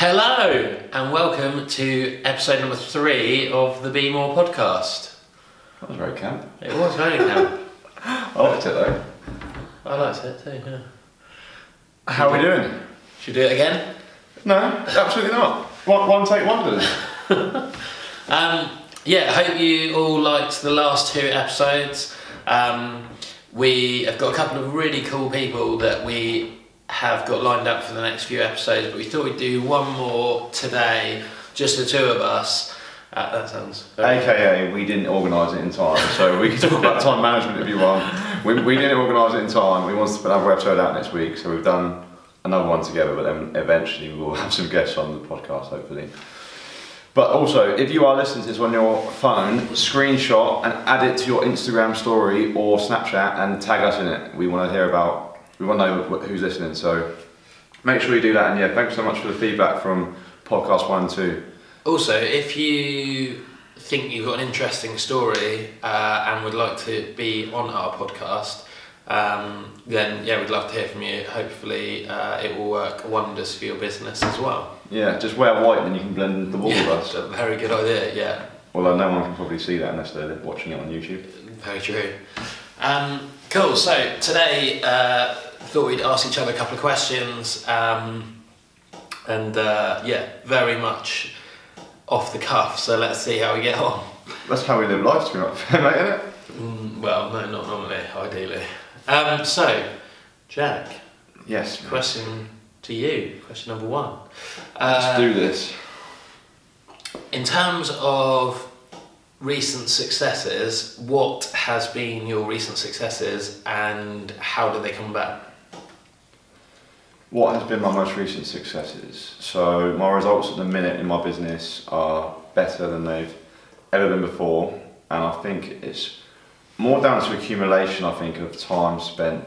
Hello and welcome to episode number 3 of the Be More podcast. That was very camp. It was very camp. I liked it though. I liked it too, yeah. How are we doing? Should we do it again? No, absolutely not. One take wonders. Yeah, I hope you all liked the last 2 episodes. We have got a couple of really cool people that we have got lined up for the next few episodes, but we thought we'd do one more today, just the 2 of us. That sounds very AKA, we didn't organise it in time, so we can talk about time management if you want. We didn't organise it in time. We wanted to put another episode out next week, so we've done another one together, but then eventually we will have some guests on the podcast, hopefully. But also, if you are listening to this on your phone, screenshot and add it to your Instagram story or Snapchat and tag us in it. We want to know who's listening, so make sure you do that. And yeah, thanks so much for the feedback from podcast 1 and 2. Also, if you think you've got an interesting story and would like to be on our podcast, then yeah, we'd love to hear from you. Hopefully it will work wonders for your business as well. Yeah, just wear white and you can blend into the wall with us. That's a very good idea, yeah. Although no one can probably see that unless they're watching it on YouTube. Very true. Cool, so today thought we'd ask each other a couple of questions yeah, very much off the cuff, so let's see how we get on. That's how we live life, to be honest, mate, isn't it? Well, no, not normally, ideally. So, Jack. Yes. Question to you, question number 1. Let's do this. In terms of recent successes, what has been your recent successes and how did they come about? What has been my most recent successes? So my results at the minute in my business are better than they've ever been before, and I think it's more down to accumulation, I think, of time spent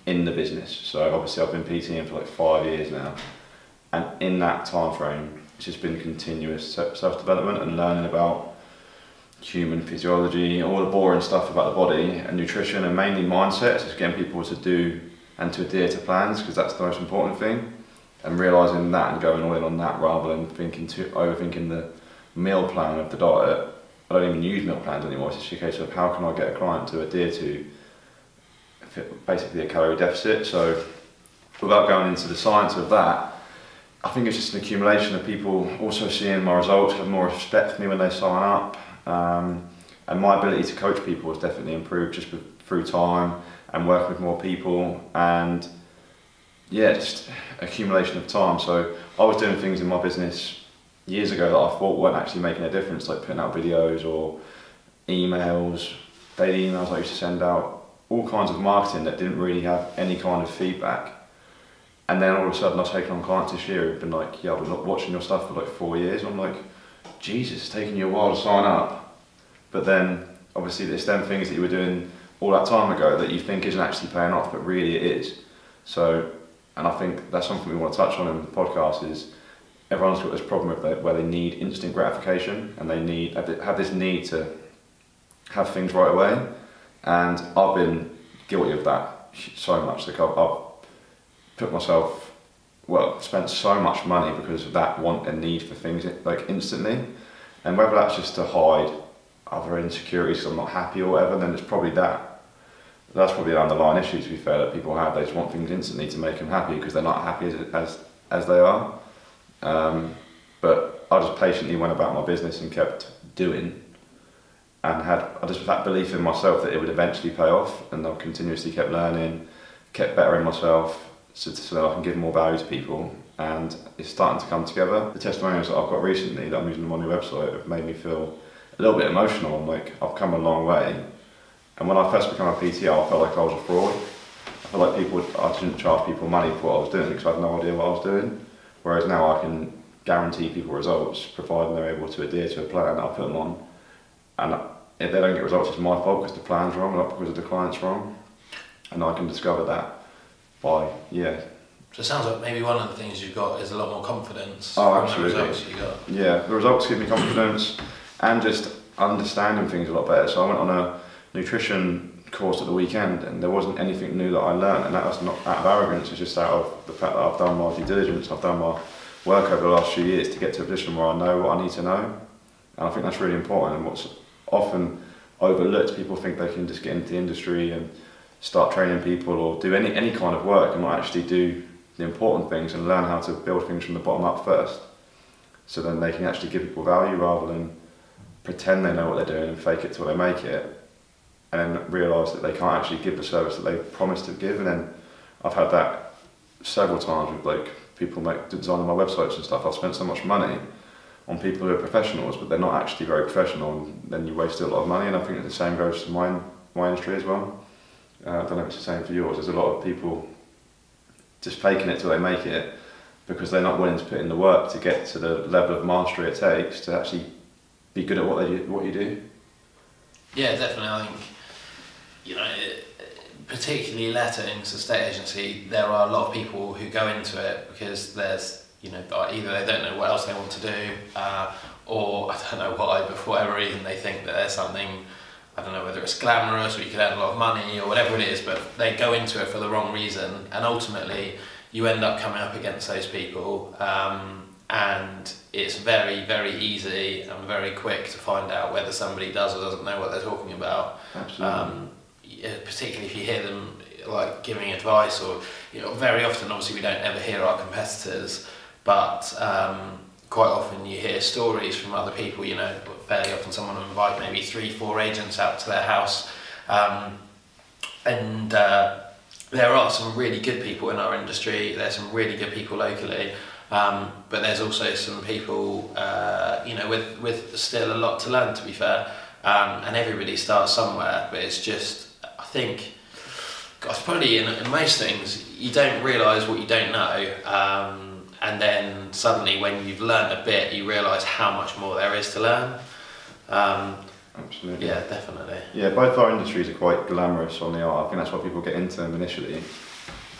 in the business. So obviously I've been PTing for like 5 years now, and in that time frame it's just been continuous self-development and learning about human physiology, all the boring stuff about the body and nutrition, and mainly mindset, just getting people to do and to adhere to plans, because that's the most important thing, and realising that and going all in on that rather than overthinking the meal plan of the diet. I don't even use meal plans anymore. It's just a case of how can I get a client to adhere to basically a calorie deficit. So without going into the science of that, I think it's just an accumulation of people also seeing my results, have more respect for me when they sign up, and my ability to coach people has definitely improved just through time and working with more people, and yeah, just accumulation of time. So I was doing things in my business years ago that I thought weren't actually making a difference, like putting out videos or emails, daily emails I used to send out, all kinds of marketing that didn't really have any kind of feedback. And then all of a sudden I've taken on clients this year who've been like, yeah, I've been watching your stuff for like 4 years. And I'm like, Jesus, it's taken you a while to sign up. But then obviously there's them things that you were doing all that time ago that you think isn't actually paying off, but really it is. So, and I think that's something we want to touch on in the podcast, is everyone's got this problem where they need instant gratification and they have this need to have things right away. And I've been guilty of that so much. Like I've put myself, spent so much money because of that want and need for things like instantly. And whether that's just to hide other insecurities, because I'm not happy or whatever, then it's probably that. That's probably an underlying issue, to be fair, that people have. They just want things instantly to make them happy because they're not happy as they are. But I just patiently went about my business and kept doing, and I just had that belief in myself that it would eventually pay off, and I continuously kept learning, kept bettering myself so that I can give more value to people, and it's starting to come together. The testimonials that I've got recently that I'm using on my new website have made me feel a little bit emotional. I'm like, I've come a long way. And when I first became a PT, I felt like I was a fraud. I felt like I didn't charge people money for what I was doing because I had no idea what I was doing. Whereas now I can guarantee people results, providing they're able to adhere to a plan that I put them on. And if they don't get results, it's my fault because the plan's wrong, not because the client's wrong. And I can discover that by, yeah. So it sounds like maybe one of the things you've got is a lot more confidence. Oh, absolutely. The results you got. Yeah, the results give me confidence and just understanding things a lot better. So I went on a nutrition course at the weekend and there wasn't anything new that I learned, and that was not out of arrogance, it's just out of the fact that I've done my due diligence, I've done my work over the last few years to get to a position where I know what I need to know. And I think that's really important. And what's often overlooked, people think they can just get into the industry and start training people or do any kind of work and not actually do the important things and learn how to build things from the bottom up first. So then they can actually give people value rather than pretend they know what they're doing and fake it till they make it, and then realise that they can't actually give the service that they promised to give. And then I've had that several times with like people designing my websites and stuff. I've spent so much money on people who are professionals, but they're not actually very professional, and then you waste a lot of money. And I think that the same goes to my industry as well. I don't know if it's the same for yours. There's a lot of people just faking it till they make it because they're not willing to put in the work to get to the level of mastery it takes to actually be good at what you do. Yeah, definitely. I think, you know, particularly lettings, estate agency, there are a lot of people who go into it because there's, you know, either they don't know what else they want to do, or I don't know why, but for whatever reason they think that there's something, I don't know whether it's glamorous or you could earn a lot of money or whatever it is, but they go into it for the wrong reason, and ultimately you end up coming up against those people, and it's very, very easy and very quick to find out whether somebody does or doesn't know what they're talking about. Absolutely. Particularly if you hear them like giving advice, or, you know, very often obviously we don't ever hear our competitors, but quite often you hear stories from other people. You know, fairly often someone will invite maybe 3-4 agents out to their house, and there are some really good people in our industry, there's some really good people locally, but there's also some people, you know, with still a lot to learn, to be fair, and everybody starts somewhere, but it's just, I think, gosh, probably in most things, you don't realise what you don't know, and then suddenly when you've learned a bit, you realise how much more there is to learn. Absolutely. Yeah, definitely. Yeah, both our industries are quite glamorous on the art. I think that's why people get into them initially,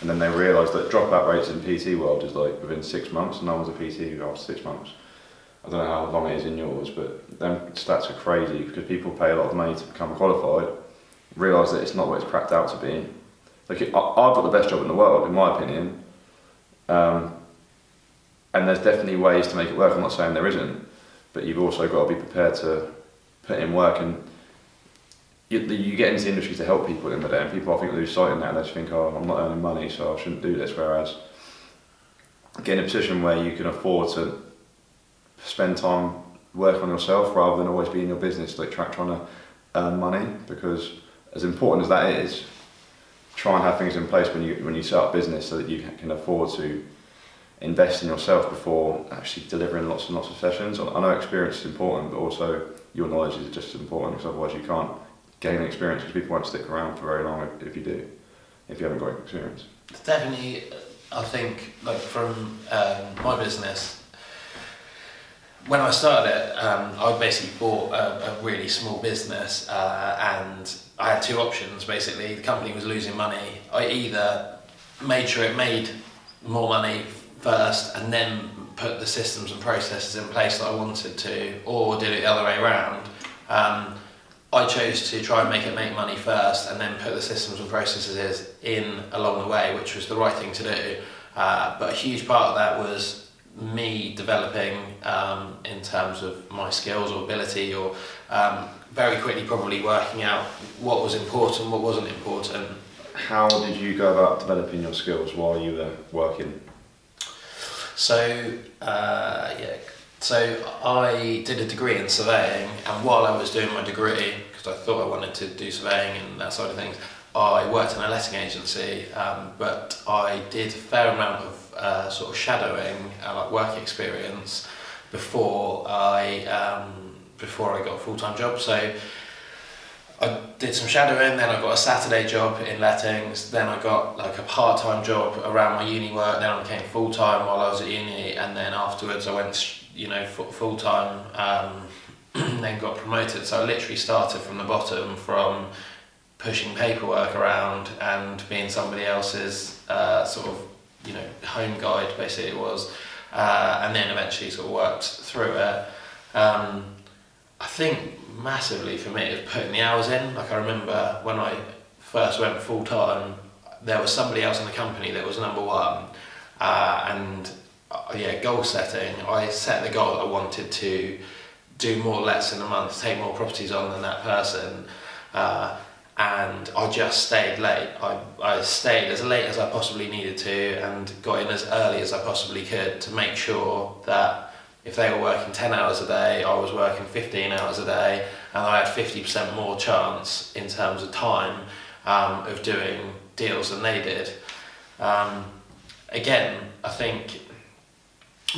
and then they realise that dropout rates in PT world is like within 6 months, and no one's a PT after 6 months. I don't know how long it is in yours, but them stats are crazy because people pay a lot of money to become qualified, realise that it's not what it's cracked out to be. Like, I've got the best job in the world, in my opinion, and there's definitely ways to make it work. I'm not saying there isn't, but you've also got to be prepared to put in work, and you get into the industry to help people in the day, and people, I think, lose sight in that, and they just think, oh, I'm not earning money, so I shouldn't do this, whereas get in a position where you can afford to spend time working on yourself rather than always be in your business, like trying to earn money, because as important as that is, try and have things in place when you set up business so that you can afford to invest in yourself before actually delivering lots and lots of sessions. I know experience is important, but also your knowledge is just as important, because otherwise you can't gain experience, because people won't stick around for very long if you haven't got experience. Definitely, I think, like from my business, when I started it, I basically bought a really small business, and I had two options basically. The company was losing money. I either made sure it made more money first and then put the systems and processes in place that I wanted to, or did it the other way around. I chose to try and make money first and then put the systems and processes in along the way, which was the right thing to do. But a huge part of that was me developing in terms of my skills or ability, or very quickly probably working out what was important, what wasn't important. How did you go about developing your skills while you were working? So I did a degree in surveying, and while I was doing my degree, because I thought I wanted to do surveying and that side of things, I worked in a letting agency, but I did a fair amount of sort of shadowing, like work experience, before I got a full-time job. So I did some shadowing, then I got a Saturday job in lettings, then I got like a part-time job around my uni work, then I became full-time while I was at uni, and then afterwards I went, you know, full-time, then got promoted. So I literally started from the bottom, from pushing paperwork around and being somebody else's sort of, you know, home guide, basically it was, and then eventually sort of worked through it. I think massively for me is putting the hours in. Like, I remember when I first went full time, there was somebody else in the company that was number one, and yeah, goal setting. I set the goal that I wanted to do more lets in a month, take more properties on than that person, and I just stayed late. I stayed as late as I possibly needed to and got in as early as I possibly could to make sure that if they were working 10 hours a day, I was working 15 hours a day, and I had 50% more chance in terms of time of doing deals than they did. Again, I think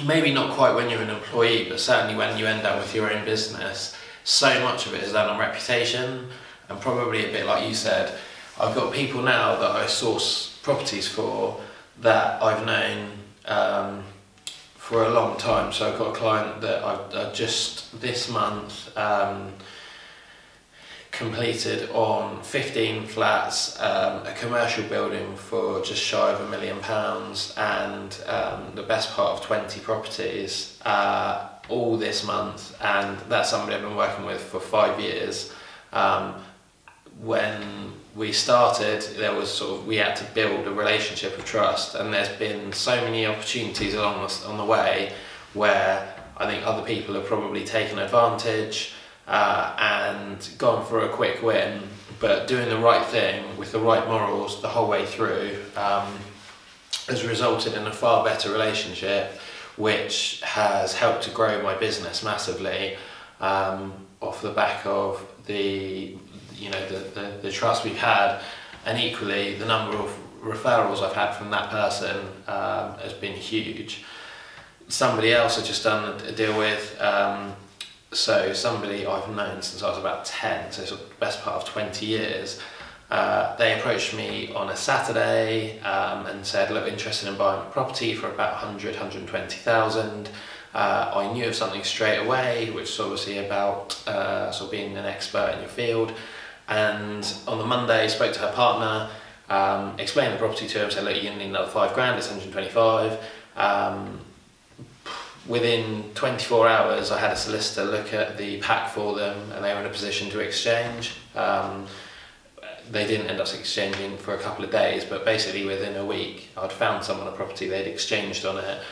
maybe not quite when you're an employee, but certainly when you end up with your own business, so much of it is done on reputation, and probably a bit like you said, I've got people now that I source properties for that I've known for a long time. So I've got a client that I've just this month completed on 15 flats, a commercial building for just shy of £1 million, and the best part of 20 properties all this month, and that's somebody I've been working with for 5 years. When we started, we had to build a relationship of trust, and there's been so many opportunities on the way where I think other people have probably taken advantage and gone for a quick win, but doing the right thing with the right morals the whole way through has resulted in a far better relationship, which has helped to grow my business massively off the back of the trust we've had, and equally the number of referrals I've had from that person has been huge. Somebody else I've just done a deal with, so somebody I've known since I was about 10, so sort of the best part of 20 years, they approached me on a Saturday and said, look, interested in buying a property for about 120,000. I knew of something straight away, which is obviously about sort of being an expert in your field. And on the Monday, I spoke to her partner, explained the property to him, said, look, you're going to need another £5,000, it's 125. Within 24 hours, I had a solicitor look at the pack for them, and they were in a position to exchange. They didn't end up exchanging for a couple of days, but basically within a week, I'd found someone a property, they'd exchanged on it.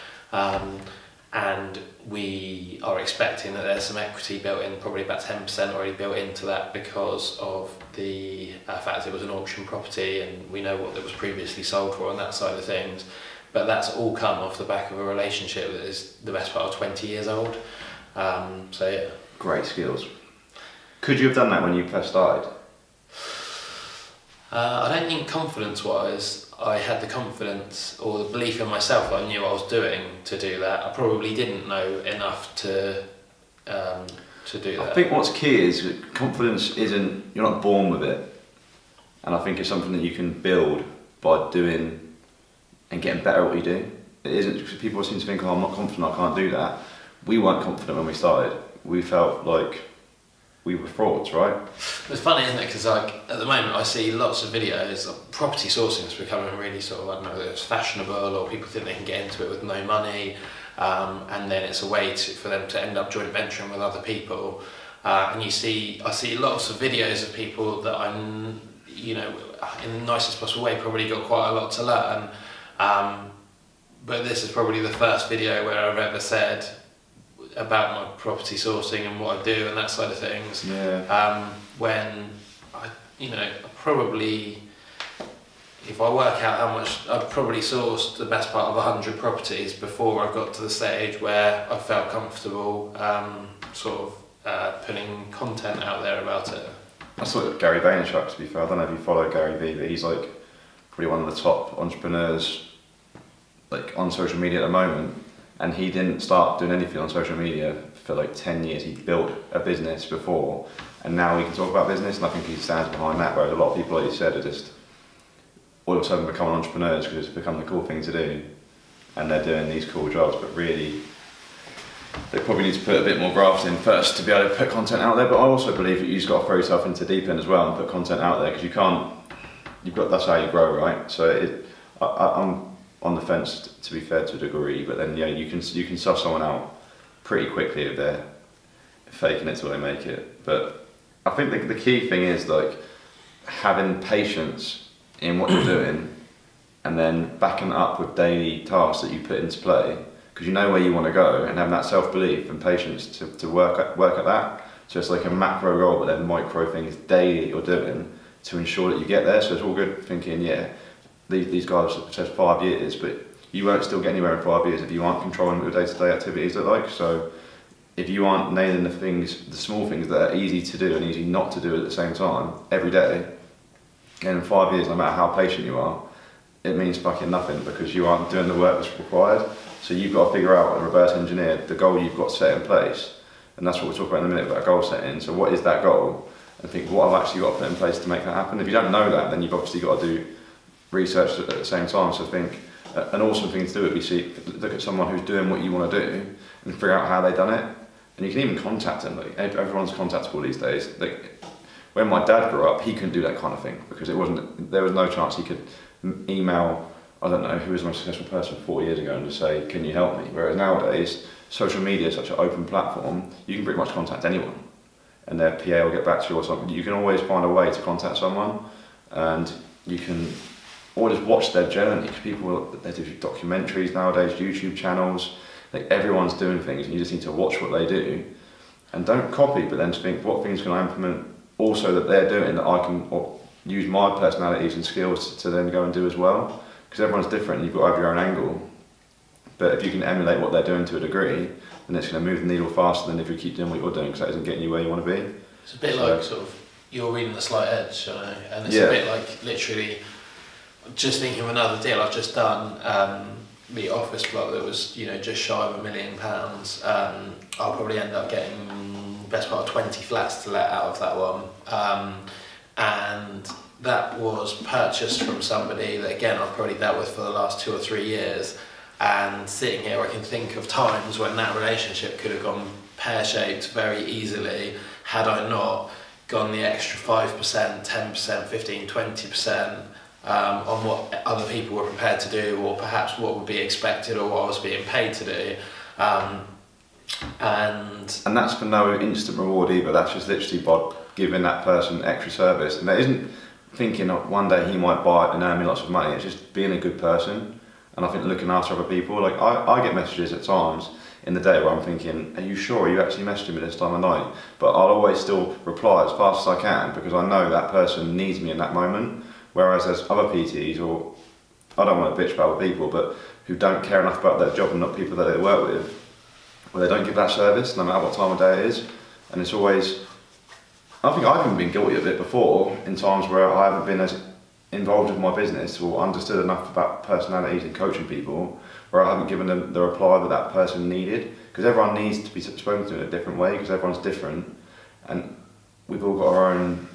And we are expecting that there's some equity built in, probably about 10% already built into that, because of the fact it was an auction property and we know what it was previously sold for on that side of things. But that's all come off the back of a relationship that is the best part of 20 years old. So yeah. Great skills. Could you have done that when you first started? I don't think confidence-wise I had the confidence or the belief in myself that I knew what I was doing to do that. I probably didn't know enough to do that. I think what's key is that confidence isn't, you're not born with it. And I think it's something that you can build by doing and getting better at what you do. It isn't, because people seem to think, oh, I'm not confident, I can't do that. We weren't confident when we started. We felt like we were frauds, right? It's funny, isn't it? Because like at the moment I see lots of videos of property sourcing is becoming really sort of, I don't know, whether it's fashionable or people think they can get into it with no money, and then it's a way for them to end up joint venturing with other people. And I see lots of videos of people that I'm, you know, in the nicest possible way, probably got quite a lot to learn. But this is probably the first video where I've ever said about my property sourcing and what I do and that side of things. Yeah. When I, you know, probably, if I work out how much, I've probably sourced the best part of 100 properties before I got to the stage where I felt comfortable putting content out there about it. That's what Gary Vaynerchuk, to be fair. I don't know if you follow Gary Vee, but he's like probably one of the top entrepreneurs like on social media at the moment. And he didn't start doing anything on social media for like 10 years. He built a business before, and now he can talk about business, and I think he stands behind that, whereas a lot of people, like you said, are just all of a sudden becoming entrepreneurs because it's become the cool thing to do, and they're doing these cool jobs, but really they probably need to put a bit more graft in first to be able to put content out there. But I also believe that you've just got to throw yourself into deep end as well and put content out there, because you can't, that's how you grow, right? So I'm on the fence, to be fair, to a degree, but then yeah, you can suss someone out pretty quickly if they're faking it till they make it. But I think the key thing is like having patience in what you're doing, and then backing it up with daily tasks that you put into play. because you know where you want to go, and having that self-belief and patience to work at that. So it's like a macro goal, but then micro things daily you're doing to ensure that you get there. So it's all good thinking, yeah, these guys said 5 years, but you won't still get anywhere in 5 years if you aren't controlling what your day-to-day activities look like. So if you aren't nailing the small things that are easy to do and easy not to do at the same time every day, and in 5 years, no matter how patient you are, it means fucking nothing because you aren't doing the work that's required. So you've got to figure out, and reverse engineer the goal you've got set in place. And that's what we'll talk about in a minute about goal setting. So what is that goal? And think, what I've actually got to put in place to make that happen. If you don't know that, then you've obviously got to do research at the same time. So I think an awesome thing to do would be look at someone who's doing what you want to do and figure out how they've done it. And you can even contact them. Like, everyone's contactable these days. Like, when my dad grew up, he couldn't do that kind of thing because there was no chance he could email, I don't know, who was the most successful person 4 years ago and just say, can you help me? Whereas nowadays, social media is such an open platform, you can pretty much contact anyone and their PA will get back to you or something. You can always find a way to contact someone, and you can always watch their journey, because they do documentaries nowadays, YouTube channels, like everyone's doing things, and you just need to watch what they do and don't copy, but then think, what things can I implement also that they're doing that I can use my personalities and skills to then go and do as well, because everyone's different and you've got to have your own angle. But if you can emulate what they're doing to a degree, then it's going to move the needle faster than if you keep doing what you're doing, because that isn't getting you where you want to be. It's a bit like sort of, you're reading The Slight Edge, and it's a bit like literally just thinking of another deal I've just done, the office block that was, just shy of £1 million. I'll probably end up getting the best part of 20 flats to let out of that one. And that was purchased from somebody that, again, I've probably dealt with for the last 2 or 3 years. And sitting here, I can think of times when that relationship could have gone pear-shaped very easily had I not gone the extra 5%, 10%, 15, 20% on what other people were prepared to do, or perhaps what would be expected or what I was being paid to do. And that's for no instant reward either. That's just literally by giving that person extra service. And that isn't thinking that one day he might buy it and earn me lots of money. It's just being a good person. And I think looking after other people. Like I get messages at times in the day where I'm thinking, are you sure? Are you actually messaging me this time of night? But I'll always still reply as fast as I can, because I know that person needs me in that moment. Whereas there's other PTs, or I don't want to bitch about other people, but who don't care enough about their job and not people that they work with, where they don't give that service no matter what time of day it is. And it's always, I think I've even been guilty of it before, in times where I haven't been as involved with my business or understood enough about personalities and coaching people, where I haven't given them the reply that that person needed, because everyone needs to be spoken to in a different way, because everyone's different, and we've all got our own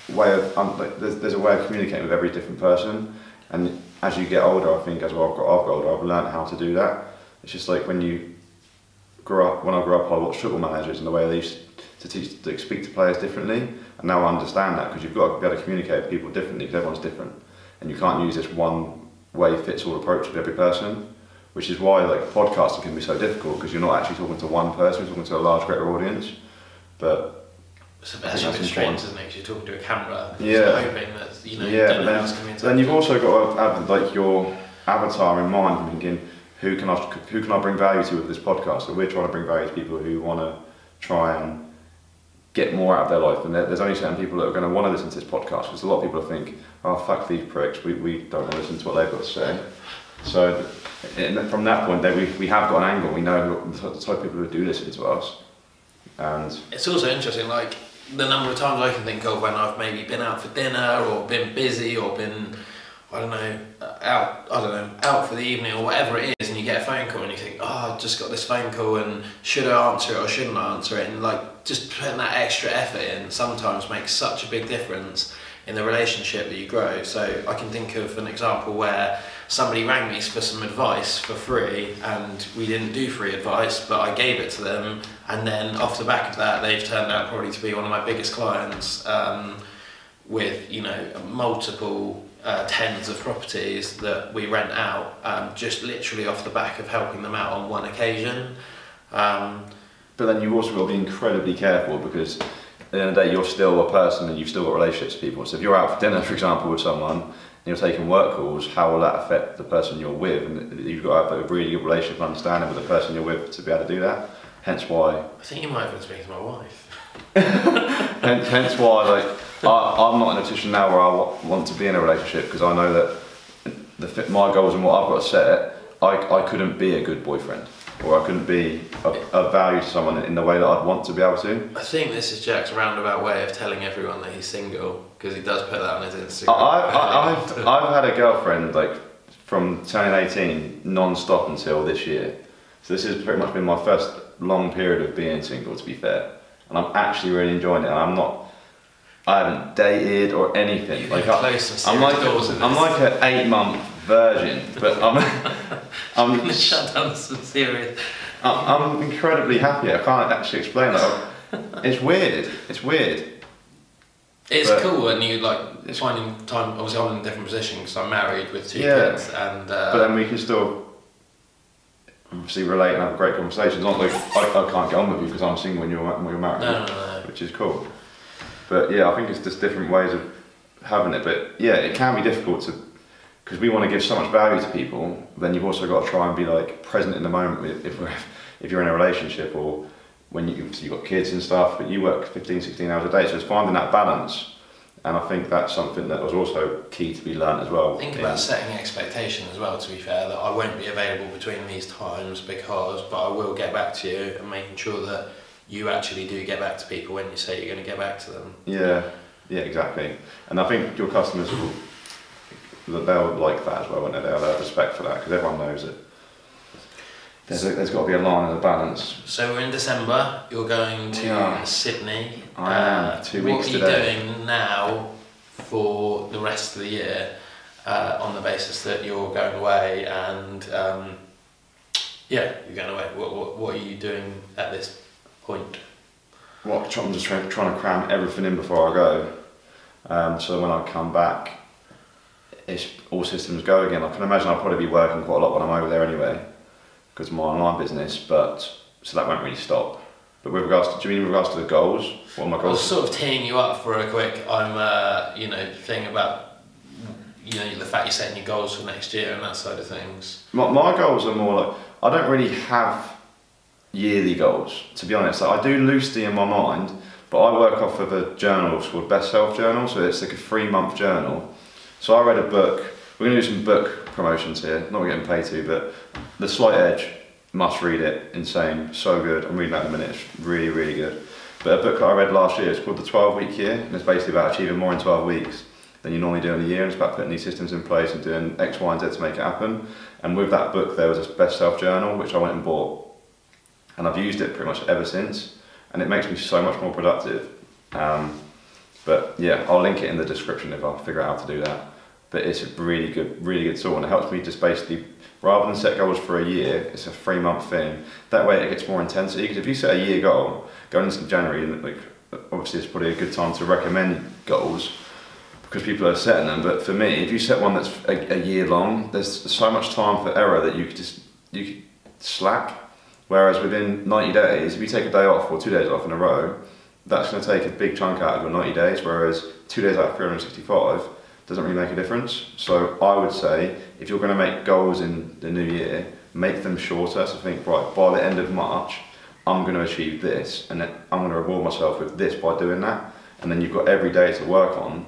way of, there's a way of communicating with every different person. And as you get older, I think as well, I've got older, I've learned how to do that. It's just like when I grew up, I watched football managers and the way they used to speak to players differently, and now I understand that, because you've got to be able to communicate with people differently, because everyone's different, and you can't use this one way fits all approach with every person, which is why like podcasting can be so difficult, because you're not actually talking to one person, you're talking to a large greater audience. But it's a bit strange, isn't it? Because you're talking to a camera, yeah, hoping that then you've also got to have like your avatar in mind, and thinking, who can I bring value to with this podcast? So we're trying to bring value to people who want to try and get more out of their life, and there's only certain people that are going to want to listen to this podcast, because a lot of people think, oh fuck these pricks, we don't want to listen to what they've got to say. So from that point, we have got an angle, we know the type of people who do listen to us. And it's also interesting, like the number of times I can think of when I've maybe been out for dinner or been busy or been, out for the evening or whatever it is, and you get a phone call and you think, oh, I've just got this phone call and should I answer it or shouldn't I answer it? And like just putting that extra effort in sometimes makes such a big difference in the relationship that you grow. So I can think of an example where somebody rang me for some advice for free, and we didn't do free advice, but I gave it to them, and then off the back of that they've turned out probably to be one of my biggest clients, with multiple tens of properties that we rent out, just literally off the back of helping them out on one occasion. But then you've also got to be incredibly careful, because at the end of the day you're still a person and you've still got relationships with people. So if you're out for dinner, for example, with someone, you're taking work calls, how will that affect the person you're with? And you've got to have a really good relationship and understanding with the person you're with to be able to do that. Hence why. I think you might have been speaking to my wife. hence why, like, I'm not in a position now where I want to be in a relationship, because I know that my goals and what I've got set, I couldn't be a good boyfriend, or I couldn't be of value to someone in the way that I'd want to be able to. I think this is Jack's roundabout way of telling everyone that he's single, because he does put that on his Instagram. I've had a girlfriend like from turning 18 non-stop until this year. So this has pretty much been my first long period of being single, to be fair. And I'm actually really enjoying it. And I haven't dated or anything. Like I'm like an 8-month virgin, but I'm gonna shut down some serious. I'm incredibly happy. I can't actually explain that. It's weird. It's weird. It's cool when you like finding time. Obviously, I'm in a different position because I'm married with 2 kids, and but then we can still obviously relate and have great conversations. Not like I can't get on with you because I'm single when you're married, no. Which is cool. But yeah, I think it's just different ways of having it. But yeah, it can be difficult to, because we want to give so much value to people. Then you've also got to try and be like present in the moment if you're in a relationship, or when you've got kids and stuff. But you work 15, 16 hours a day, so it's finding that balance. And I think that's something that was also key to be learnt as well. Think about setting expectation as well, to be fair, that I won't be available between these times but I will get back to you, and making sure that you actually do get back to people when you say you're going to get back to them. Yeah, exactly. And I think your customers they'll like that as well, won't they? They'll have respect for that, because everyone knows it. There's got to be a line and a balance. So we're in December, you're going to Sydney. I am, 2 weeks today. What are you doing now for the rest of the year, on the basis that you're going away and, you're going away. What are you doing at this point? I'm just trying to cram everything in before I go. So when I come back, it's all systems go again. I can imagine I'll probably be working quite a lot when I'm over there anyway, because of my online business, so that won't really stop. But with regards to, do you mean with regards to the goals? What are my goals? I was sort of teeing you up for a quick, thing about, the fact you're setting your goals for next year and that side of things. My goals are more like, I don't really have yearly goals, to be honest. Like, I do loosely in my mind, but I work off of a journal called Best Self Journal, so it's like a 3-month journal. So I read a book. We're going to do some book promotions here, not getting paid to, but The Slight Edge, must read it, insane, so good. I'm reading that in a minute, it's really, really good. But a book that I read last year is called The 12-Week Year, and it's basically about achieving more in 12 weeks than you normally do in a year, and it's about putting these systems in place and doing X, Y and Z to make it happen. And with that book there was this Best Self Journal, which I went and bought, and I've used it pretty much ever since, and it makes me so much more productive. But yeah, I'll link it in the description if I figure out how to do that. But it's a really good tool, and it helps me just basically, rather than set goals for a year, it's a 3-month thing. That way it gets more intensity, because if you set a year goal, going into January, like, obviously it's probably a good time to recommend goals, because people are setting them. But for me, if you set one that's a year long, there's so much time for error that you could slack. Whereas within 90 days, if you take a day off or 2 days off in a row, that's going to take a big chunk out of your 90 days, whereas 2 days out of 365 doesn't really make a difference. So I would say, if you're going to make goals in the new year, make them shorter. So think, right, by the end of March, I'm going to achieve this, and then I'm going to reward myself with this by doing that. And then you've got every day to work on.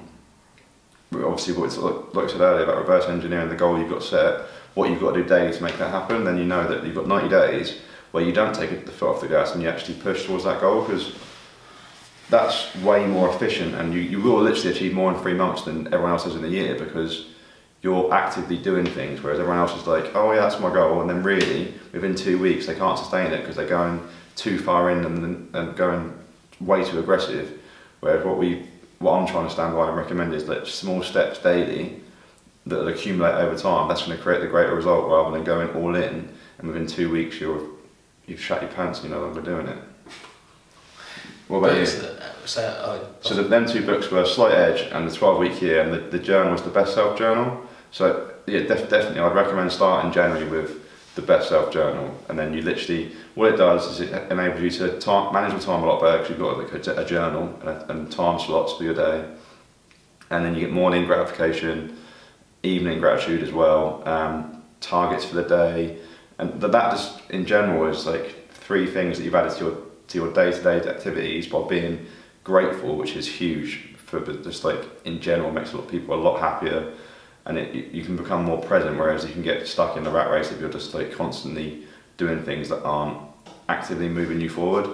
Obviously, like I said earlier about reverse engineering the goal you've got set, what you've got to do daily to make that happen, then you know that you've got 90 days where you don't take the foot off the gas and you actually push towards that goal, because that's way more efficient, and you will literally achieve more in 3 months than everyone else does in a year, because you're actively doing things, whereas everyone else is like, oh yeah, that's my goal, and then really within 2 weeks they can't sustain it because they're going too far in and going way too aggressive. Whereas what I'm trying to stand by and recommend is that small steps daily that will accumulate over time, that's going to create the greater result, rather than going all in and within 2 weeks you've shut your pants and you're no longer doing it. What about you? So them 2 books were Slight Edge and The 12-Week Year, and the journal was the Best Self Journal. So yeah, definitely I'd recommend starting January with the Best Self Journal, and then you literally, what it does is it enables you to manage your time a lot better, because you've got like a journal and time slots for your day, and then you get morning gratification, evening gratitude as well, targets for the day, and that just in general is like 3 things that you've added to your day-to-day activities by being grateful, which is huge for just like in general makes a lot of people a lot happier, and you can become more present, whereas you can get stuck in the rat race if you're just like constantly doing things that aren't actively moving you forward.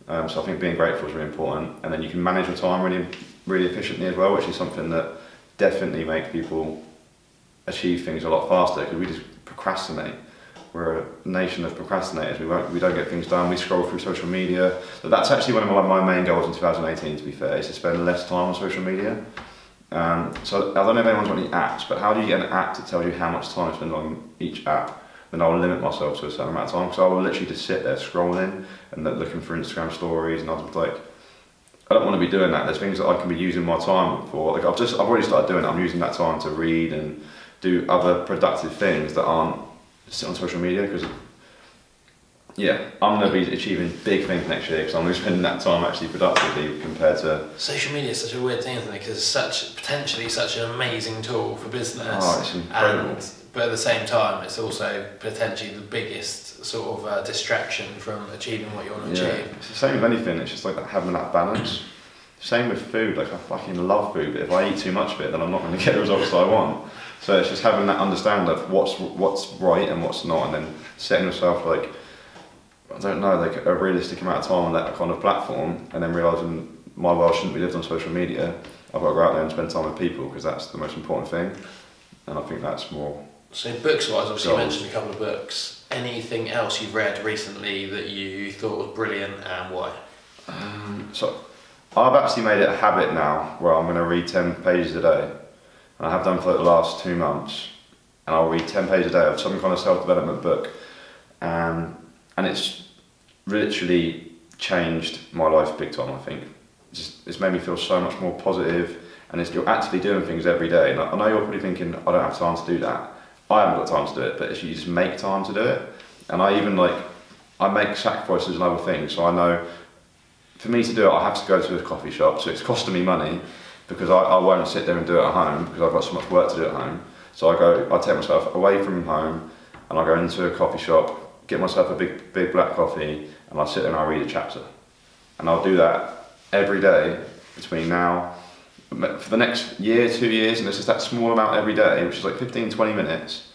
So I think being grateful is really important, and then you can manage your time really efficiently as well, which is something that definitely makes people achieve things a lot faster, because we just procrastinate. We're a nation of procrastinators. We don't get things done. We scroll through social media. But that's actually one of my main goals in 2018, to be fair, is to spend less time on social media. So I don't know if anyone's got any apps, but how do you get an app that tells you how much time to spend on each app? Then I'll limit myself to a certain amount of time, because I will literally just sit there scrolling and looking for Instagram stories, and I was like, I don't want to be doing that. There's things that I can be using my time for. Like I've already started doing it. I'm using that time to read and do other productive things that aren't sit on social media, because yeah, I'm going to be achieving big things next year because I'm going to be spending that time actually productively compared to... Social media is such a weird thing, isn't it? Because it's potentially such an amazing tool for business. Oh, it's incredible. But at the same time, it's also potentially the biggest sort of distraction from achieving what you want to achieve. It's the same with anything, it's just like having that balance. Same with food, like I fucking love food, but if I eat too much of it, then I'm not going to get the results that I want. So it's just having that understanding of what's right and what's not, and then setting yourself like, I don't know, like a realistic amount of time on that kind of platform, and then realising my world shouldn't be lived on social media. I've got to go out there and spend time with people, because that's the most important thing, and I think that's more... So books-wise, obviously you mentioned a couple of books. Anything else you've read recently that you thought was brilliant, and why? So I've actually made it a habit now where I'm going to read 10 pages a day. And I have done for the last 2 months, and I'll read 10 pages a day of some kind of self-development book, and it's literally changed my life big time. I think it's made me feel so much more positive, and you're actually doing things every day. And I know you're probably thinking, I don't have time to do that. I haven't got time to do it, but if you just make time to do it, and I make sacrifices and other things, so I know for me to do it I have to go to a coffee shop, so it's costing me money, because I won't sit there and do it at home because I've got so much work to do at home. So I take myself away from home, and I go into a coffee shop, get myself a big black coffee, and I sit there and I read a chapter. And I'll do that every day between now, for the next year, 2 years, and it's just that small amount every day, which is like 15-20 minutes.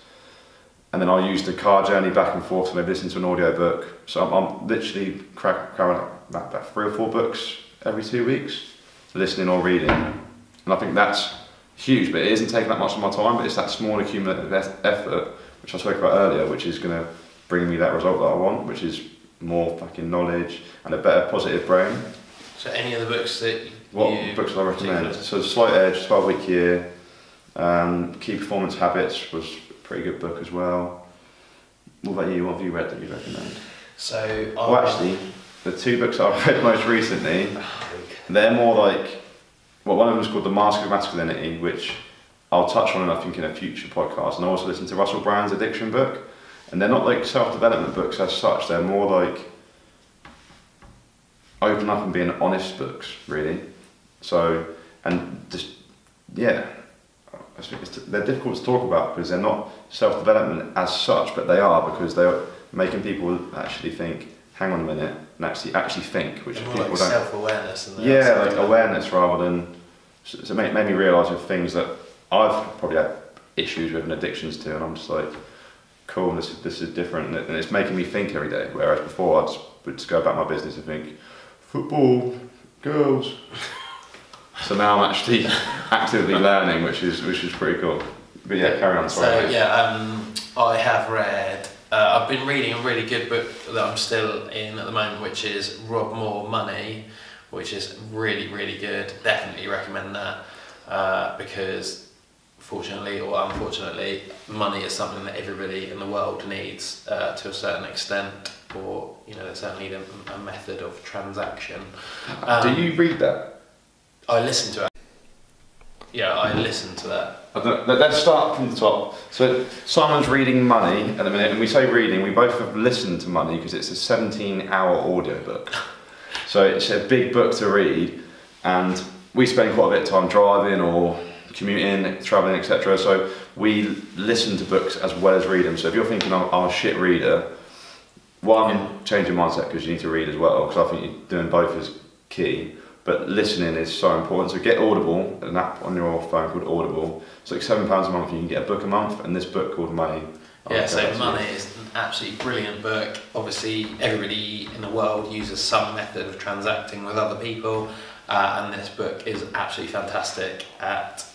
And then I'll use the car journey back and forth, so maybe listen to an audio book. So I'm literally cracking about 3 or 4 books every 2 weeks, listening or reading. And I think that's huge, but it isn't taking that much of my time, but it's that small accumulative effort, which I spoke about earlier, which is going to bring me that result that I want, which is more fucking knowledge and a better positive brain. So any of the books that books would I recommend? So Slight Edge, 12-Week Year, Key Performance Habits was a pretty good book as well. What about you? What have you read that you recommend? So well, actually, the 2 books I've read most recently, they're more like, well, one of them is called The Mask of Masculinity, which I'll touch on, I think, in a future podcast. And I also listened to Russell Brand's Addiction book. And they're not like self-development books as such, they're more like open up and being honest books, really. So, and just, yeah, they're difficult to talk about because they're not self-development as such, but they are, because they're making people actually think, hang on a minute, and actually think, which people like don't... self-awareness. Yeah, like awareness rather than... So it made me realise of things that I've probably had issues with and addictions to, and I'm just like, cool, this is different, and it's making me think every day, whereas before I would just go about my business and think, football, girls. So now I'm actually actively learning, which is pretty cool. But yeah, carry on. Sorry. So yeah, I have read. I've been reading a really good book that I'm still in at the moment, which is Rob More Money, which is really good. Definitely recommend that because, fortunately or unfortunately, money is something that everybody in the world needs to a certain extent, or they certainly need a method of transaction. Do you read that? I listen to it. Yeah, I listen to that. Let's start from the top. So Simon's reading Money at the minute, and we say reading, we both have listened to Money because it's a 17-hour audiobook. So it's a big book to read, and we spend quite a bit of time driving or commuting, travelling, etc. So we listen to books as well as read them. So if you're thinking I'm a shit reader, change your mindset, because you need to read as well, because I think doing both is key. But listening is so important. So get Audible, an app on your phone called Audible. It's like £7 a month, you can get a book a month, and this book called Money. Yeah, so Money is an absolutely brilliant book. Obviously, everybody in the world uses some method of transacting with other people, and this book is absolutely fantastic at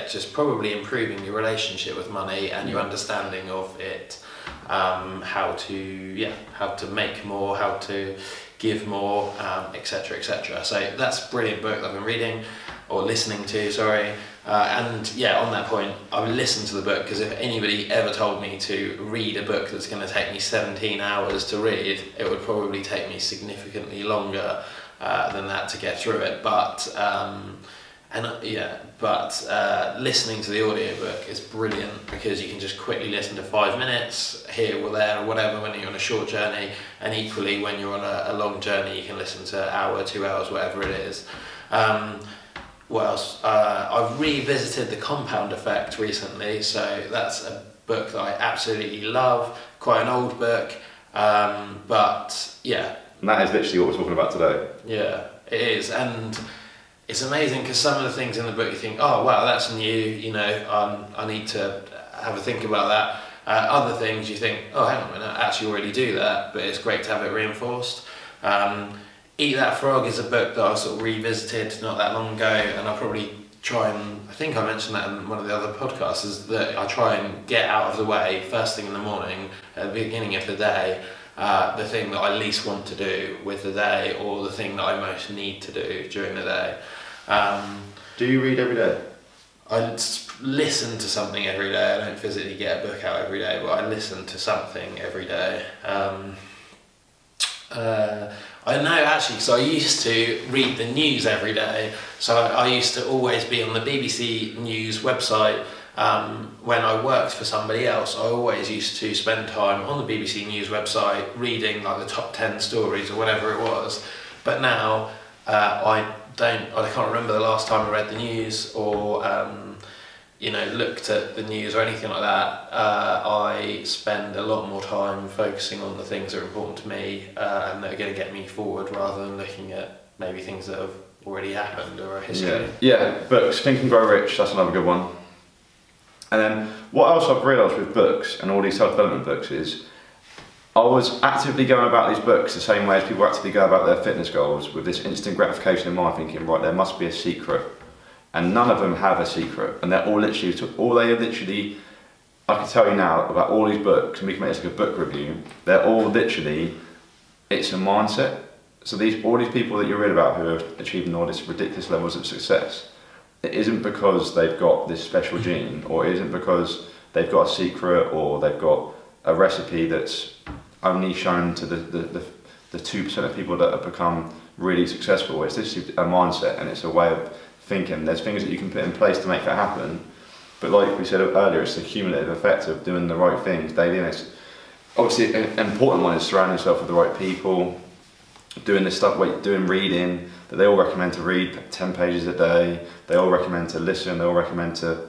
just probably improving your relationship with money and your understanding of it, how to make more, how to give more, etc, etc. So that's a brilliant book that I've been reading, or listening to, sorry. And yeah, on that point, I would listen to the book, because if anybody ever told me to read a book that's going to take me 17 hours to read, it would probably take me significantly longer than that to get through it. But listening to the audiobook is brilliant, because you can just quickly listen to 5 minutes here or there or whatever when you're on a short journey, and equally when you're on a long journey you can listen to an hour, 2 hours, whatever it is. What else? I've revisited The Compound Effect recently, so that's a book that I absolutely love. Quite an old book, but yeah. And that is literally what we're talking about today. Yeah, it is, and it's amazing because some of the things in the book you think, oh wow, that's new, you know, I need to have a think about that. Other things you think, oh hang on a minute, I actually already do that, but it's great to have it reinforced. Eat That Frog is a book that I sort of revisited not that long ago, and I'll probably try and, I think I mentioned that in one of the other podcasts, is that I try and get out of the way first thing in the morning, at the beginning of the day, the thing that I least want to do with the day, or the thing that I most need to do during the day. Do you read every day? I listen to something every day. I don't physically get a book out every day, but I listen to something every day. I know actually, so I used to read the news every day, so I used to always be on the BBC News website. When I worked for somebody else, I always used to spend time on the BBC News website reading like the top 10 stories or whatever it was. But now I can't remember the last time I read the news, or looked at the news or anything like that. I spend a lot more time focusing on the things that are important to me and that are going to get me forward, rather than looking at maybe things that have already happened or a history. Yeah, books. Think and Grow Rich, that's another good one. And then what else I've realised with books and all these self-development books is I was actively going about these books the same way as people actively go about their fitness goals, with this instant gratification in mind, thinking, right, there must be a secret. And none of them have a secret, and they're all literally, I can tell you now about all these books, and we can make this like a book review, they're all literally, it's a mindset. So all these people that you read about who are achieving all these ridiculous levels of success, it isn't because they've got this special gene, or it isn't because they've got a secret, or they've got a recipe that's only shown to the 2% of people that have become really successful. It's just a mindset, and it's a way of thinking. There's things that you can put in place to make that happen, but like we said earlier, it's the cumulative effect of doing the right things daily. And it's obviously an important one is surrounding yourself with the right people, doing this stuff, doing reading, that they all recommend to read 10 pages a day, they all recommend to listen, they all recommend to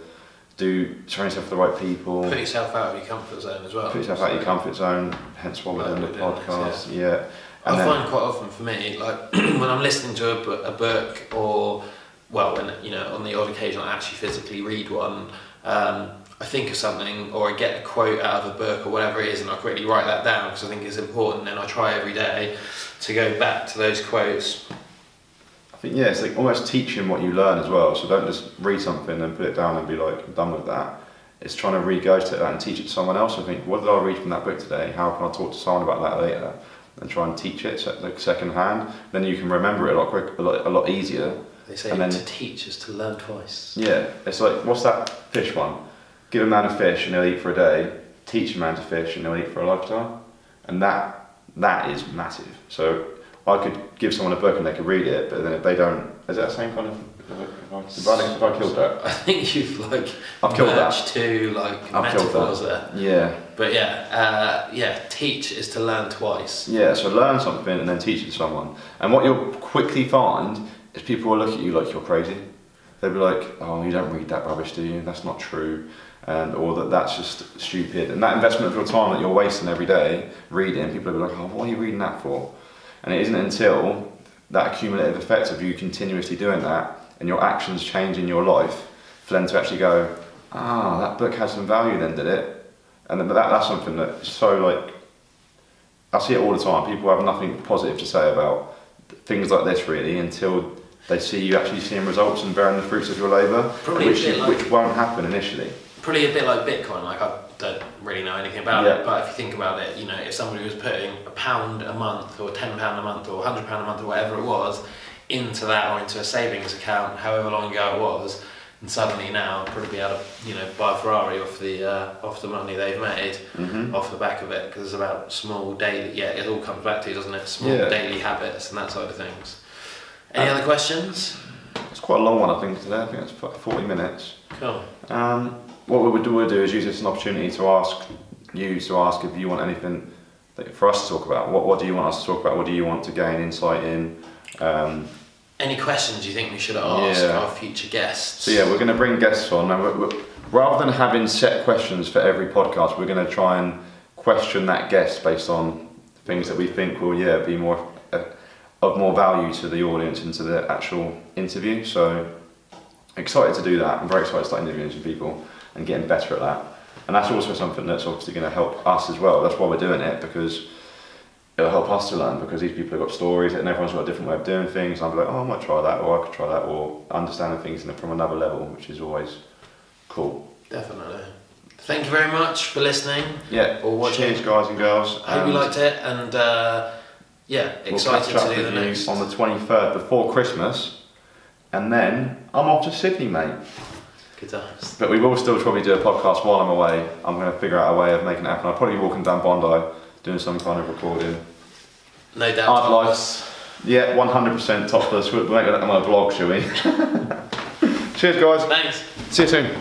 surround yourself with the right people. Put yourself out of your comfort zone as well. Put yourself out of your comfort zone, hence why we're doing the podcast. Yeah. I find quite often for me, like when I'm listening to a book, or well, when on the odd occasion I actually physically read one, I think of something, or I get a quote out of a book or whatever it is, and I quickly write that down because I think it's important, and I try every day to go back to those quotes. I think, yeah, it's like almost teaching what you learn as well, so don't just read something and put it down and be like, I'm done with that. It's trying to regurgitate that and teach it to someone else. I think, what did I read from that book today? How can I talk to someone about that later? And try and teach it like second hand. Then you can remember it a lot easier. They say to teach is to learn twice. Yeah, it's like, what's that fish one? Give a man a fish and he'll eat for a day. Teach a man to fish and he'll eat for a lifetime. And that is massive. So I could give someone a book and they could read it, but then if they don't, is that the same kind of? If I killed that? I think you've I've killed that. Two metaphors there. Yeah. But teach is to learn twice. Yeah, so learn something and then teach it to someone. And what you'll quickly find is people will look at you like you're crazy. they'd be like, oh, you don't read that rubbish, do you? That's not true. Or that's just stupid. And that investment of your time that you're wasting every day reading, people will be like, oh, what are you reading that for? And it isn't until that accumulative effect of you continuously doing that and your actions change in your life for them to actually go, that book has some value then, did it? And that's something that's so like, I see it all the time. People have nothing positive to say about things like this really until they see you actually seeing results and bearing the fruits of your labour, which won't happen initially. Probably a bit like Bitcoin. Like, I don't really know anything about it, but if you think about it, you know, if somebody was putting £1 a month or £10 a month or £100 a month or whatever it was into that or into a savings account, however long ago it was, and suddenly now probably be able to, you know, buy a Ferrari off the money they've made off the back of it, because it's about small daily. Yeah, it all comes back to, doesn't it? Small daily habits and that side of things. Any other questions? It's quite a long one, I think, today. I think it's 40 minutes. Cool. What we'll do is use this as an opportunity to ask if you want anything for us to talk about. What do you want us to talk about? What do you want to gain insight in? Any questions you think we should ask our future guests? So yeah, we're going to bring guests on. And rather than having set questions for every podcast, we're going to try and question that guest based on things that we think will be more of more value to the audience and to the actual interview. So excited to do that. I'm very excited to start interviewing some people and getting better at that. And that's also something that's obviously going to help us as well. That's why we're doing it, because it'll help us to learn, because these people have got stories and everyone's got a different way of doing things. I'll be like, oh, I might try that, or I could try that, or understanding things from another level, which is always cool. Definitely. Thank you very much for listening. Yeah. Or watching. Cheers, guys and girls. I hope you liked it, and excited to do the next. On the 23rd before Christmas, and then I'm off to Sydney, mate. Good times. But we will still probably do a podcast while I'm away. I'm going to figure out a way of making it happen. I'll probably be walking down Bondi, doing some kind of recording. No doubt. Hard life. Yeah, 100% topless. We'll make that on my vlog, shall we? Cheers, guys. Thanks. See you soon.